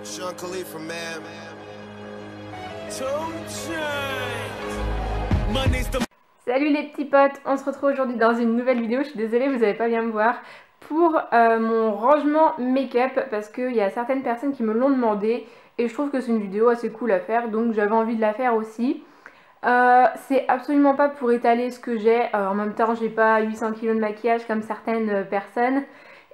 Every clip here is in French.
Sean Khalifa, man. Salut les petits potes, on se retrouve aujourd'hui dans une nouvelle vidéo. Je suis désolée, vous n'allez pas bien me voir, pour mon rangement make-up, parce qu'il y a certaines personnes qui me l'ont demandé et je trouve que c'est une vidéo assez cool à faire, donc j'avais envie de la faire aussi. C'est absolument pas pour étaler ce que j'ai, en même temps j'ai pas 800 kg de maquillage comme certaines personnes,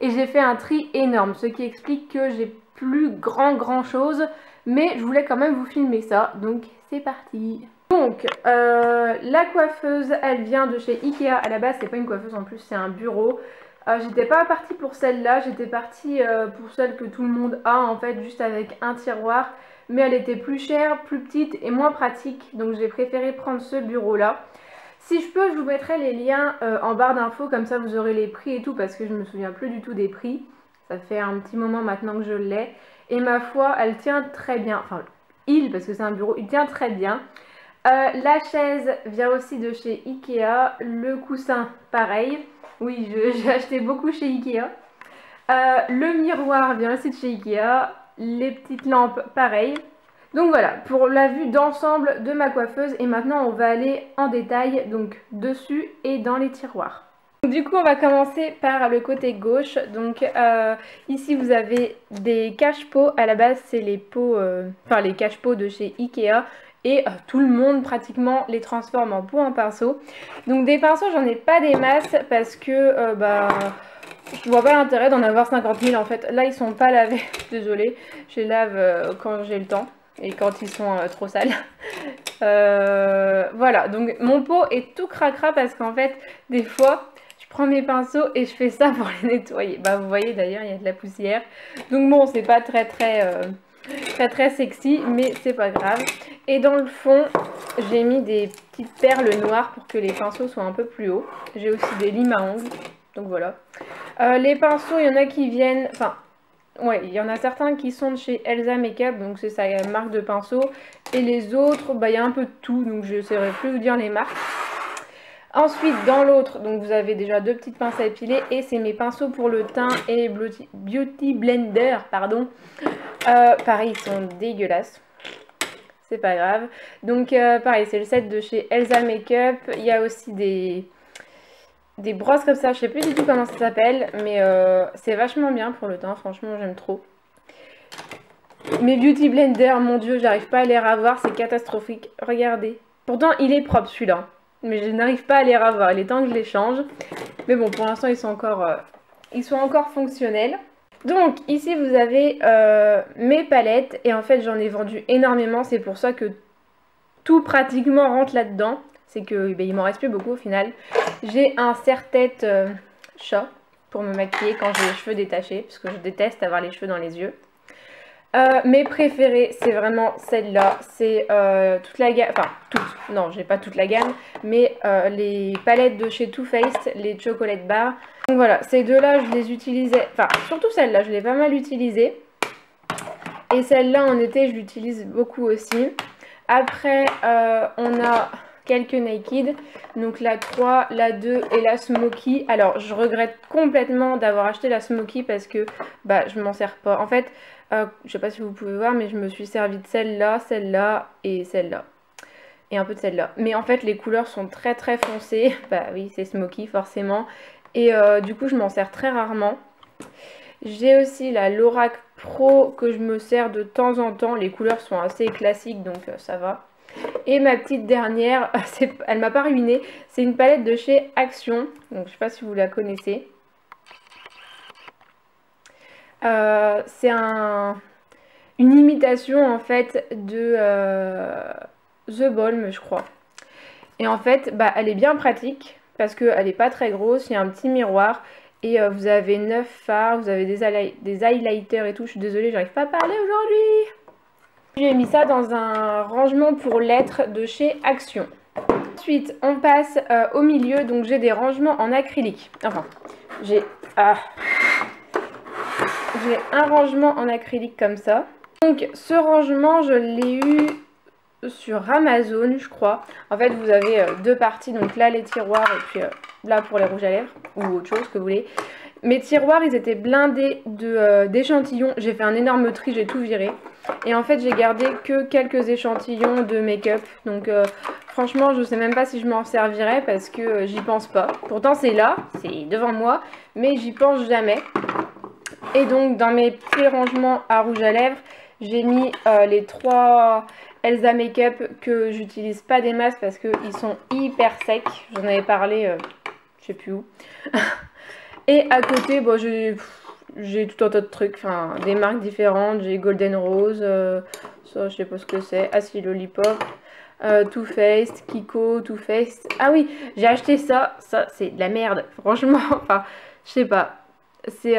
et j'ai fait un tri énorme, ce qui explique que j'ai plus grand chose, mais je voulais quand même vous filmer ça, donc c'est parti. Donc la coiffeuse, elle vient de chez Ikea. À la base c'est pas une coiffeuse, en plus c'est un bureau. J'étais pas partie pour celle-là, j'étais partie pour celle que tout le monde a en fait, juste avec un tiroir, mais elle était plus chère, plus petite et moins pratique, donc j'ai préféré prendre ce bureau là. Si je peux, je vous mettrai les liens en barre d'infos, comme ça vous aurez les prix et tout, parce que je me souviens plus du tout des prix. Ça fait un petit moment maintenant que je l'ai, et ma foi elle tient très bien, enfin parce que c'est un bureau, il tient très bien. La chaise vient aussi de chez Ikea, le coussin pareil, oui j'ai acheté beaucoup chez Ikea. Le miroir vient aussi de chez Ikea, les petites lampes pareil. Donc voilà pour la vue d'ensemble de ma coiffeuse, et maintenant on va aller en détail, donc dessus et dans les tiroirs. Du coup on va commencer par le côté gauche. Donc ici vous avez des cache-pots. À la base c'est les pots, les cache-pots de chez Ikea, et tout le monde pratiquement les transforme en pots en pinceau. Donc des pinceaux j'en ai pas des masses, parce que je vois pas l'intérêt d'en avoir 50 000 en fait. Là ils sont pas lavés, désolée, je les lave quand j'ai le temps et quand ils sont trop sales. Voilà, donc mon pot est tout cracra, parce qu'en fait des fois je prends mes pinceaux et je fais ça pour les nettoyer. Bah vous voyez d'ailleurs il y a de la poussière, donc bon c'est pas très sexy, mais c'est pas grave. Et dans le fond j'ai mis des petites perles noires pour que les pinceaux soient un peu plus hauts. J'ai aussi des limes à ongles, donc voilà. Les pinceaux, il y en a qui viennent, ouais, il y en a certains qui sont de chez Elsa Makeup, donc c'est sa marque de pinceau, et les autres, il y a un peu de tout, donc je ne saurais plus vous dire les marques. Ensuite dans l'autre, donc vous avez déjà deux petites pinces à épiler, et c'est mes pinceaux pour le teint et Beauty Blender, pardon. Pareil, ils sont dégueulasses, c'est pas grave. Donc pareil, c'est le set de chez Elsa Makeup. Il y a aussi des brosses comme ça, je sais plus du tout comment ça s'appelle, mais c'est vachement bien pour le teint, franchement j'aime trop. Mes Beauty Blender, mon dieu, j'arrive pas à les ravoir, c'est catastrophique, regardez. Pourtant il est propre celui-là, mais je n'arrive pas à les ravoir, il est temps que je les change. Mais bon, pour l'instant ils sont encore fonctionnels. Donc ici vous avez mes palettes, et en fait j'en ai vendu énormément, c'est pour ça que tout pratiquement rentre là-dedans. C'est que il m'en reste plus beaucoup au final. J'ai un serre-tête chat pour me maquiller quand j'ai les cheveux détachés, parce que je déteste avoir les cheveux dans les yeux. Mes préférées, c'est vraiment celle-là. C'est toute la gamme, enfin toutes, non j'ai pas toute la gamme, mais les palettes de chez Too Faced, les chocolate bars. Donc voilà, ces deux-là je les utilisais, enfin surtout celle-là je l'ai pas mal utilisée. Et celle-là en été je l'utilise beaucoup aussi. Après on a quelques Naked, donc la 3, la 2 et la Smoky. Alors je regrette complètement d'avoir acheté la Smoky, parce que je m'en sers pas. En fait, je sais pas si vous pouvez voir, mais je me suis servi de celle-là et celle-là. Et un peu de celle-là. Mais en fait les couleurs sont très foncées. Bah oui, c'est Smoky forcément. Et du coup je m'en sers très rarement. J'ai aussi la Lorac Pro que je me sers de temps en temps. Les couleurs sont assez classiques, donc ça va. Et ma petite dernière, elle m'a pas ruinée, c'est une palette de chez Action, donc je sais pas si vous la connaissez. C'est une imitation en fait de The Balm, je crois. Et en fait elle est bien pratique, parce qu'elle est pas très grosse, il y a un petit miroir, et vous avez 9 fards, vous avez des highlighters et tout. Je suis désolée, j'arrive pas à parler aujourd'hui. J'ai mis ça dans un rangement pour lettres de chez Action. Ensuite on passe au milieu, donc j'ai des rangements en acrylique. Enfin j'ai un rangement en acrylique comme ça. Donc ce rangement je l'ai eu sur Amazon je crois. En fait vous avez deux parties, donc là les tiroirs et puis là pour les rouges à lèvres ou autre chose que vous voulez. Mes tiroirs, ils étaient blindés d'échantillons. J'ai fait un énorme tri, j'ai tout viré. Et en fait, j'ai gardé que quelques échantillons de make-up. Donc franchement, je sais même pas si je m'en servirais parce que j'y pense pas. Pourtant, c'est là, c'est devant moi, mais j'y pense jamais. Et donc, dans mes petits rangements à rouge à lèvres, j'ai mis les 3 Elsa Makeup que j'utilise pas des masses parce qu'ils sont hyper secs. J'en avais parlé, je sais plus où. Et à côté, bon, j'ai tout un tas de trucs, enfin des marques différentes. J'ai Golden Rose, ça je sais pas ce que c'est, Assis Lollipop, Too Faced, Kiko, Too Faced. Ah oui, j'ai acheté ça c'est de la merde, franchement, enfin je sais pas. C'est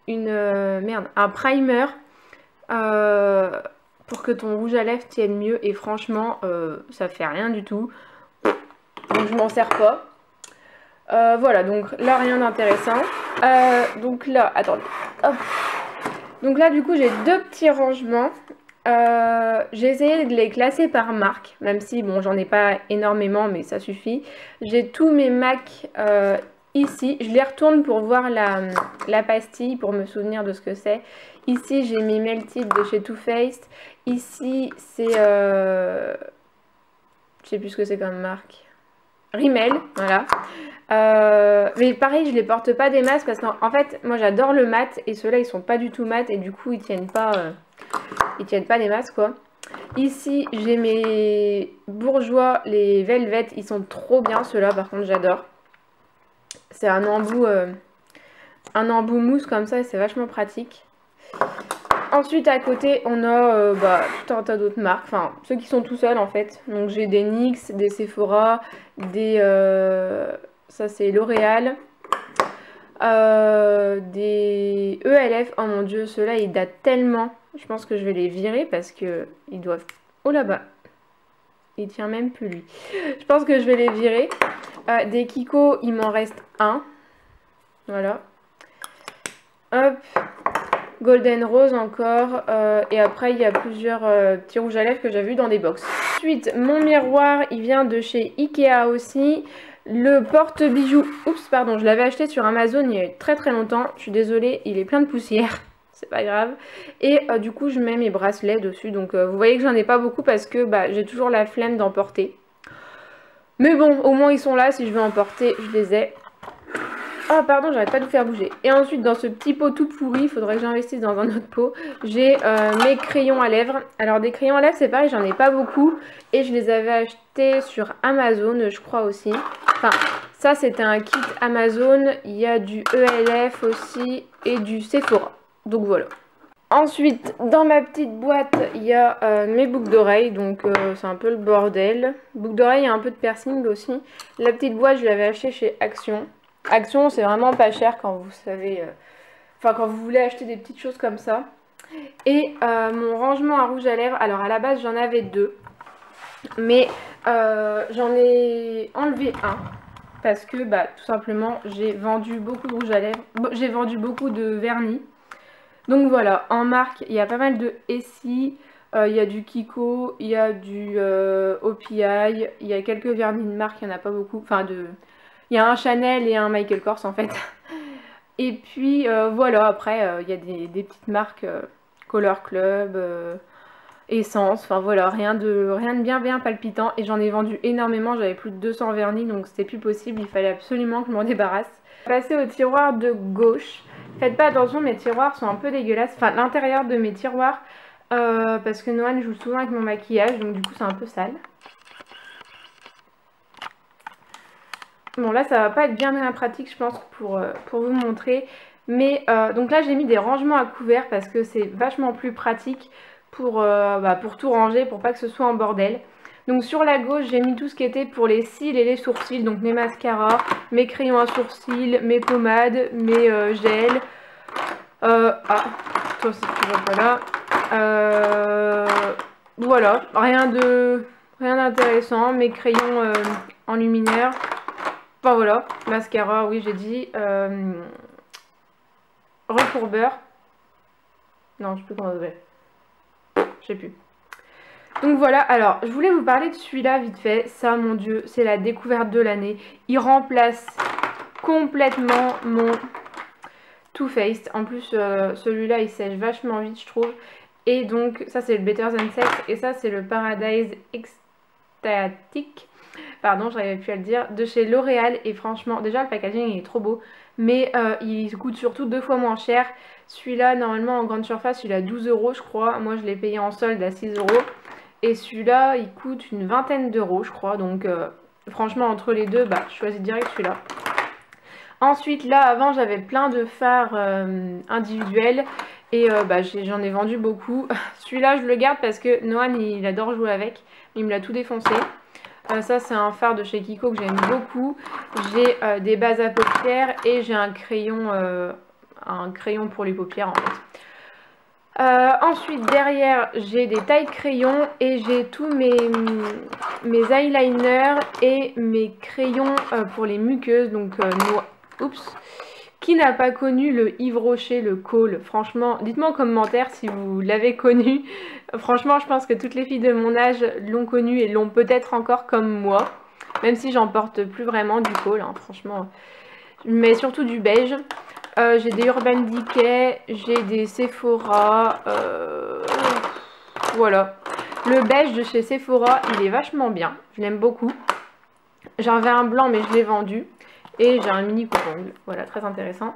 merde, un primer pour que ton rouge à lèvres tienne mieux et franchement ça fait rien du tout. Donc je m'en sers pas. Voilà, donc là rien d'intéressant. Donc là, attendez. Hop. Donc là du coup j'ai 2 petits rangements. J'ai essayé de les classer par marque, même si bon j'en ai pas énormément mais ça suffit. J'ai tous mes MAC ici. Je les retourne pour voir la pastille, pour me souvenir de ce que c'est. Ici j'ai mes Melted de chez Too Faced. Ici c'est... je sais plus ce que c'est comme marque. Rimmel, voilà. Mais pareil, je les porte pas des masses parce qu'en fait, moi j'adore le mat et ceux-là ils sont pas du tout mat et du coup ils tiennent pas des masses quoi. Ici j'ai mes bourgeois, les Velvet, ils sont trop bien ceux-là par contre j'adore. C'est un embout mousse comme ça et c'est vachement pratique. Ensuite à côté on a tout un tas d'autres marques, enfin ceux qui sont tout seuls en fait. Donc j'ai des NYX, des Sephora, des... ça c'est L'Oréal, des ELF. Oh mon dieu, ceux-là ils datent tellement. Je pense que je vais les virer parce que ils doivent... Oh là-bas, il tient même plus lui. Je pense que je vais les virer. Des Kiko, il m'en reste un. Voilà. Hop. Golden Rose encore, et après il y a plusieurs petits rouges à lèvres que j'ai vus dans des box. Ensuite, mon miroir, il vient de chez Ikea aussi. Le porte-bijoux, oups pardon, je l'avais acheté sur Amazon il y a très très longtemps. Je suis désolée, il est plein de poussière, c'est pas grave. Et du coup je mets mes bracelets dessus, donc vous voyez que j'en ai pas beaucoup parce que j'ai toujours la flemme d'en porter. Mais bon, au moins ils sont là, si je veux en porter, je les ai. Oh pardon, j'arrête pas de vous faire bouger. Et ensuite dans ce petit pot tout pourri, il faudrait que j'investisse dans un autre pot. J'ai mes crayons à lèvres. Alors des crayons à lèvres c'est pareil, j'en ai pas beaucoup. Et je les avais achetés sur Amazon je crois aussi. Enfin ça c'était un kit Amazon. Il y a du ELF aussi et du Sephora. Donc voilà. Ensuite dans ma petite boîte il y a mes boucles d'oreilles. Donc c'est un peu le bordel. Boucles d'oreilles, il y a un peu de piercing aussi. La petite boîte je l'avais achetée chez Action. Action, c'est vraiment pas cher quand vous savez, quand vous voulez acheter des petites choses comme ça. Et mon rangement à rouge à lèvres, alors à la base j'en avais 2, mais j'en ai enlevé un parce que tout simplement j'ai vendu beaucoup de rouge à lèvres, j'ai vendu beaucoup de vernis. Donc voilà, en marque il y a pas mal de Essie, il y a du Kiko, il y a du OPI, il y a quelques vernis de marque, il n'y en a pas beaucoup, il y a un Chanel et un Michael Kors en fait. Et puis voilà, après il y a des petites marques Color Club, Essence, enfin voilà, rien de bien palpitant. Et j'en ai vendu énormément, j'avais plus de 200 vernis donc c'était plus possible, il fallait absolument que je m'en débarrasse. Passer au tiroir de gauche. Faites pas attention, mes tiroirs sont un peu dégueulasses, enfin l'intérieur de mes tiroirs, parce que Noël joue souvent avec mon maquillage donc du coup c'est un peu sale. Bon là ça va pas être bien pratique je pense pour vous montrer. Mais donc là j'ai mis des rangements à couvert parce que c'est vachement plus pratique pour tout ranger, pour pas que ce soit en bordel. Donc sur la gauche j'ai mis tout ce qui était pour les cils et les sourcils. Donc mes mascaras, mes crayons à sourcils, mes pommades, mes gels. Toi aussi tu vois pas là. Voilà, rien d'intéressant. Mes crayons en luminaire. Enfin voilà, mascara, oui j'ai dit, recourbeur, non je sais plus comment ça s'appelle, je sais plus. Donc voilà, alors je voulais vous parler de celui-là vite fait. Ça, mon Dieu, c'est la découverte de l'année. Il remplace complètement mon Too Faced. En plus, celui-là, il sèche vachement vite, je trouve. Et donc, ça, c'est le Better Than Sex. Et ça, c'est le Paradise Ecstatic. Pardon, j'arrivais plus à le dire. De chez L'Oréal. Et franchement, déjà, le packaging, il est trop beau. Mais il coûte surtout 2 fois moins cher. Celui-là, normalement, en grande surface, il a 12 €, je crois. Moi, je l'ai payé en solde à 6 €. Et celui-là, il coûte une vingtaine d'euros, je crois. Donc, franchement, entre les deux, bah, je choisis direct celui-là. Ensuite, là, avant, j'avais plein de fards individuels. Et bah, j'en ai vendu beaucoup. Celui-là, je le garde parce que Noan, il adore jouer avec. Il me l'a tout défoncé. Ça, c'est un fard de chez Kiko que j'aime beaucoup. J'ai des bases à paupières et j'ai un crayon pour les paupières, en fait. Ensuite, derrière, j'ai des tailles de crayons et j'ai tous mes eyeliners et mes crayons pour les muqueuses. Donc, oups. Qui n'a pas connu le Yves Rocher, le Kohl? Franchement, dites-moi en commentaire si vous l'avez connu. Franchement, je pense que toutes les filles de mon âge l'ont connu et l'ont peut-être encore comme moi. Même si j'en porte plus vraiment du Kohl, hein, franchement. Mais surtout du beige. J'ai des Urban Decay, j'ai des Sephora. Voilà. Le beige de chez Sephora, il est vachement bien. Je l'aime beaucoup. J'en avais un blanc, mais je l'ai vendu. Et j'ai un mini coupe-ongle. Voilà, très intéressant.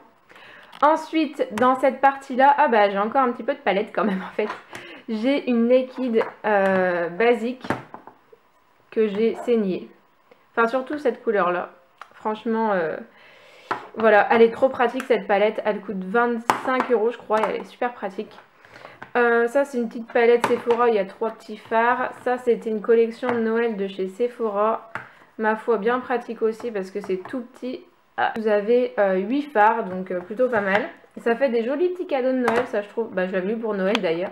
Ensuite, dans cette partie-là, ah bah j'ai encore un petit peu de palette quand même en fait. J'ai une Naked basique que j'ai saignée. Enfin, surtout cette couleur-là. Franchement, voilà, elle est trop pratique cette palette. Elle coûte 25 € je crois et elle est super pratique. Ça, c'est une petite palette Sephora. Il y a 3 petits fards. Ça, c'était une collection de Noël de chez Sephora. Ma foi, bien pratique aussi parce que c'est tout petit. Ah, vous avez 8 fards, donc plutôt pas mal. Ça fait des jolis petits cadeaux de Noël, ça je trouve. Bah, je l'avais eu pour Noël d'ailleurs.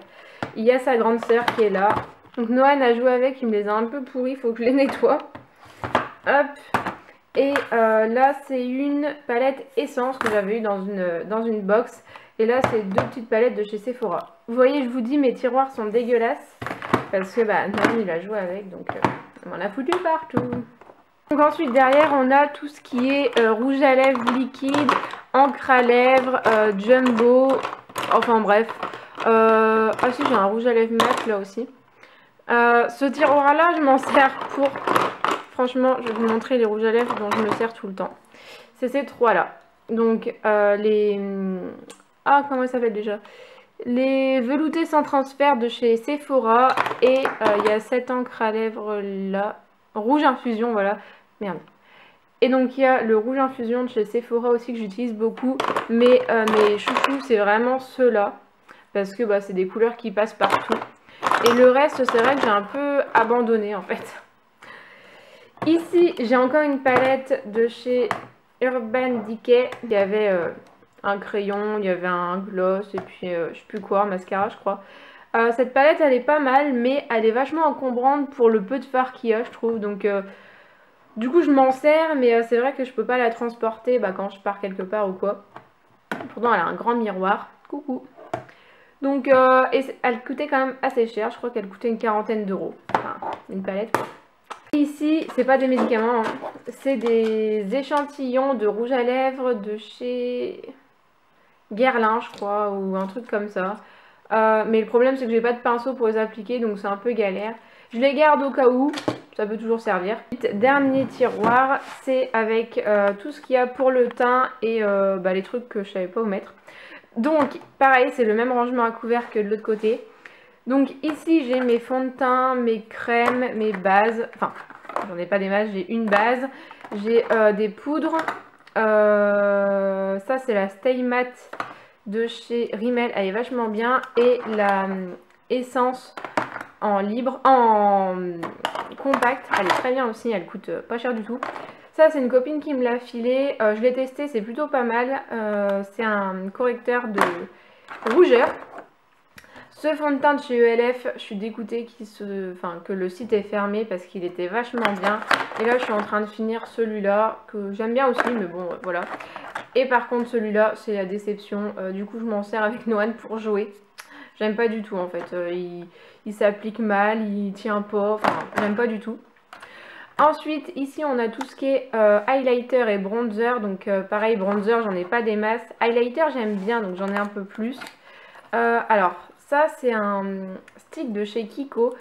Il y a sa grande sœur qui est là. Donc Noël a joué avec, il me les a un peu pourris, il faut que je les nettoie. Hop. Et là, c'est une palette essence que j'avais eu dans une box. Et là, c'est 2 petites palettes de chez Sephora. Vous voyez, je vous dis, mes tiroirs sont dégueulasses. Parce que bah, Noël, il a joué avec, donc on m'en a foutu partout. Donc ensuite derrière on a tout ce qui est rouge à lèvres liquide, encre à lèvres, jumbo, enfin bref. Ah si, j'ai un rouge à lèvres mat là aussi. Ce tiroir là je m'en sers pour, franchement je vais vous montrer les rouges à lèvres dont je me sers tout le temps. C'est ces 3 là. Donc ah comment ça s'appelle déjà? Les veloutés sans transfert de chez Sephora. Et il y a cette encre à lèvres là. Rouge infusion, voilà. Merde. Et donc il y a le rouge infusion de chez Sephora aussi que j'utilise beaucoup. Mais mes chouchous, c'est vraiment ceux-là. Parce que bah, c'est des couleurs qui passent partout. Et le reste, c'est vrai que j'ai un peu abandonné en fait. Ici, j'ai encore une palette de chez Urban Decay. Il y avait un crayon, il y avait un gloss et puis je sais plus quoi, un mascara je crois. Cette palette elle est pas mal mais elle est vachement encombrante pour le peu de fard qu'il y a je trouve. Donc du coup je m'en sers mais c'est vrai que je peux pas la transporter quand je pars quelque part ou quoi. Pourtant elle a un grand miroir. Coucou. Donc elle coûtait quand même assez cher. Je crois qu'elle coûtait une quarantaine d'euros. Enfin une palette quoi. Ici, c'est pas des médicaments, hein. C'est des échantillons de rouge à lèvres de chez Guerlain, je crois, ou un truc comme ça. Mais le problème, c'est que j'ai pas de pinceau pour les appliquer, donc c'est un peu galère. Je les garde au cas où, ça peut toujours servir. Dernier tiroir, c'est avec tout ce qu'il y a pour le teint et les trucs que je savais pas où mettre. Donc, pareil, c'est le même rangement à couvert que de l'autre côté. Donc ici j'ai mes fonds de teint, mes crèmes, mes bases, enfin j'en ai pas des masses, j'ai une base, j'ai des poudres, ça c'est la Stay Matte de chez Rimmel, elle est vachement bien, et la essence en compact, elle est très bien aussi, elle coûte pas cher du tout. Ça c'est une copine qui me l'a filé, je l'ai testé, c'est plutôt pas mal, c'est un correcteur de rougeur. Ce fond de teint de chez ELF, je suis dégoûtée que le site est fermé parce qu'il était vachement bien. Et là, je suis en train de finir celui-là, que j'aime bien aussi, mais bon, voilà. Et par contre, celui-là, c'est la déception. Du coup, je m'en sers avec Noan pour jouer. J'aime pas du tout en fait. Il s'applique mal, il tient pas, enfin j'aime pas du tout. Ensuite, ici on a tout ce qui est highlighter et bronzer. Donc pareil, bronzer, j'en ai pas des masses. Highlighter, j'aime bien, donc j'en ai un peu plus. Alors, ça c'est un stick de chez Kiko.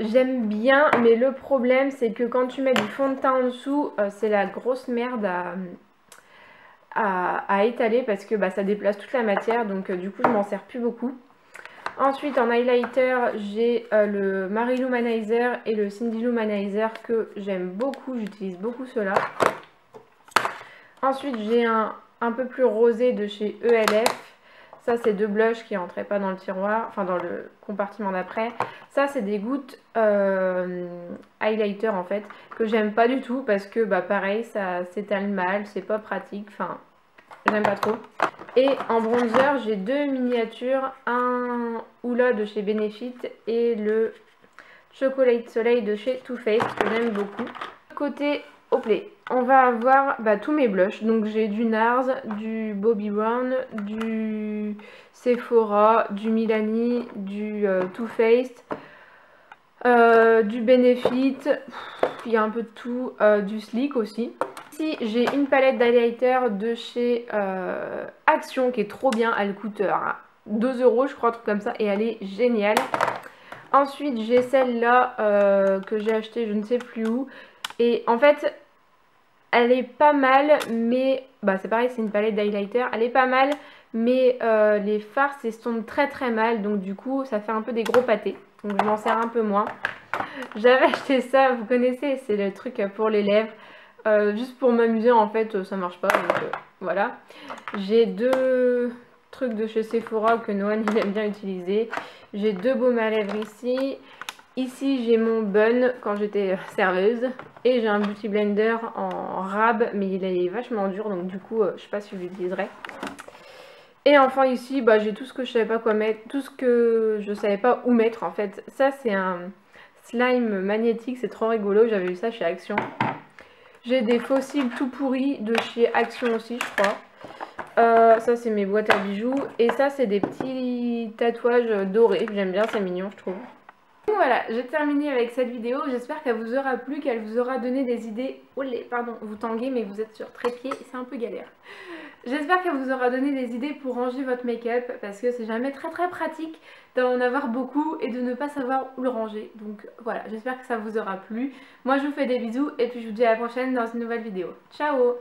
J'aime bien, mais le problème c'est que quand tu mets du fond de teint en dessous, c'est la grosse merde à étaler parce que bah, ça déplace toute la matière. Donc du coup, je m'en sers plus beaucoup. Ensuite, en highlighter, j'ai le Mary Lou Manizer et le Cindy Lou Manizer que j'aime beaucoup. J'utilise beaucoup ceux-là. Ensuite, j'ai un peu plus rosé de chez ELF. Ça, c'est deux blushs qui rentraient pas dans le tiroir, enfin dans le compartiment d'après. Ça, c'est des gouttes highlighter en fait, que j'aime pas du tout parce que, bah pareil, ça s'étale mal, c'est pas pratique, enfin, j'aime pas trop. Et en bronzer, j'ai deux miniatures, un Hoola de chez Benefit et le Chocolate Soleil de chez Too Faced que j'aime beaucoup. Côté Oakley, on va avoir tous mes blushs. Donc j'ai du NARS, du Bobbi Brown, du Sephora, du Milani, du Too Faced, du Benefit, il y a un peu de tout, du Sleek aussi. Ici j'ai une palette d'highlighter de chez Action qui est trop bien, elle coûte 2 € je crois, un truc comme ça, et elle est géniale. Ensuite j'ai celle-là que j'ai achetée je ne sais plus où, et en fait elle est pas mal, mais bah c'est pareil, c'est une palette d'highlighter, elle est pas mal, mais les fards s'estompent très très mal, donc du coup ça fait un peu des gros pâtés, donc je m'en sers un peu moins. J'avais acheté ça, vous connaissez, c'est le truc pour les lèvres, juste pour m'amuser en fait, ça marche pas, donc voilà. J'ai deux trucs de chez Sephora que Noël il aime bien utiliser. J'ai deux baumes à lèvres ici. Ici j'ai mon bun quand j'étais serveuse. Et j'ai un beauty blender en rab, mais il est vachement dur, donc du coup je sais pas si je l'utiliserai. Et enfin ici j'ai tout ce que je savais pas quoi mettre, tout ce que je savais pas où mettre en fait. Ça c'est un slime magnétique, c'est trop rigolo, j'avais eu ça chez Action. J'ai des fossiles tout pourris de chez Action aussi je crois. Ça c'est mes boîtes à bijoux. Et ça c'est des petits tatouages dorés, j'aime bien, c'est mignon je trouve. Donc voilà, j'ai terminé avec cette vidéo, j'espère qu'elle vous aura plu, qu'elle vous aura donné des idées. Olé, pardon, vous tanguez mais vous êtes sur trépied et c'est un peu galère. J'espère qu'elle vous aura donné des idées pour ranger votre make-up parce que c'est jamais très pratique d'en avoir beaucoup et de ne pas savoir où le ranger. Donc voilà, j'espère que ça vous aura plu. Moi je vous fais des bisous et puis je vous dis à la prochaine dans une nouvelle vidéo. Ciao!